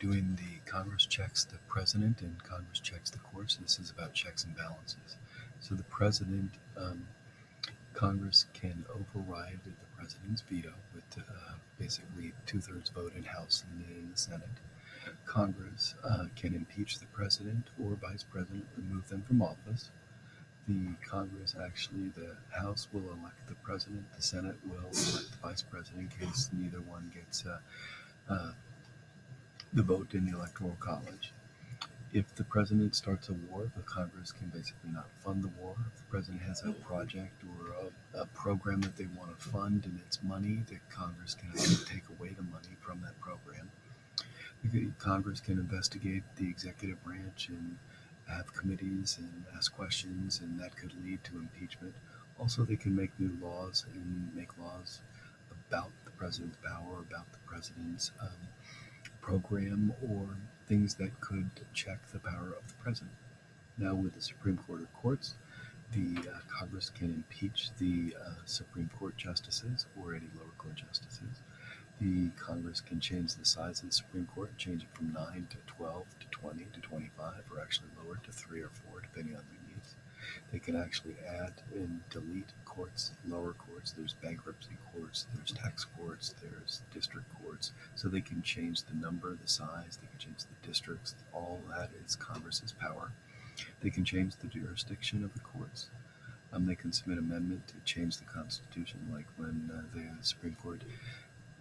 doing the Congress checks the president and Congress checks the courts. This is about checks and balances. So the president, Congress can override the president's veto with basically two-thirds vote in House and in the Senate. Congress can impeach the president or vice president, remove them from office. The Congress actually, the House will elect the president, the Senate will elect the vice president in case neither one gets uh, the vote in the Electoral College. If the president starts a war, the Congress can basically not fund the war. If the president has a project or a program that they want to fund and it's money, the Congress can actually take away the money from that program. Congress can investigate the executive branch and have committees and ask questions, and that could lead to impeachment. Also, they can make new laws and make laws about the president's power, about the president's program, or things that could check the power of the president. Now, with the Supreme Court or courts, the Congress can impeach the Supreme Court justices or any lower court justices. The Congress can change the size of the Supreme Court, change it from 9 to 12 to 20 to 25, or actually lower it to 3 or 4, depending on their needs. They can actually add and delete courts, lower courts. There's bankruptcy courts, there's tax courts, there's district courts. So they can change the number, the size, they can change the districts. All that is Congress's power. They can change the jurisdiction of the courts. They can submit amendment to change the Constitution, like when the Supreme Court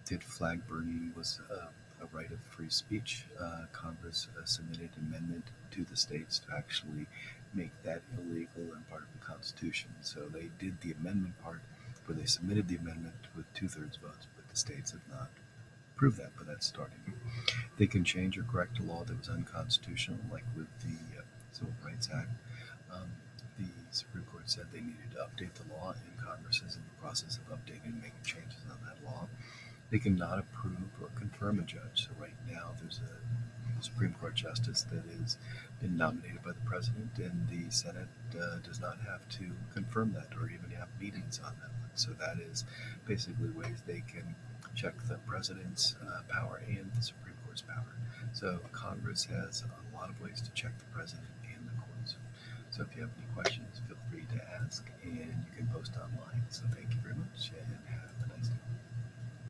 did flag burning was a right of free speech. Congress submitted an amendment to the states to actually make that illegal and part of the Constitution. So they did the amendment part, where they submitted the amendment with two-thirds votes, but the states have not approved that, but that's starting. They can change or correct a law that was unconstitutional, like with the Civil Rights Act. Um, the Supreme Court said they needed to update the law, and Congress is in the process of updating and making changes on that law. They can not approve or confirm a judge. So right now, there's a Supreme Court justice that has been nominated by the president, and the Senate does not have to confirm that or even have meetings on that one. So that is basically ways they can check the president's power and the Supreme Court's power. So Congress has a lot of ways to check the president and the courts. So if you have any questions, feel free to ask, and you can post online. So thank you very much, and have a nice day.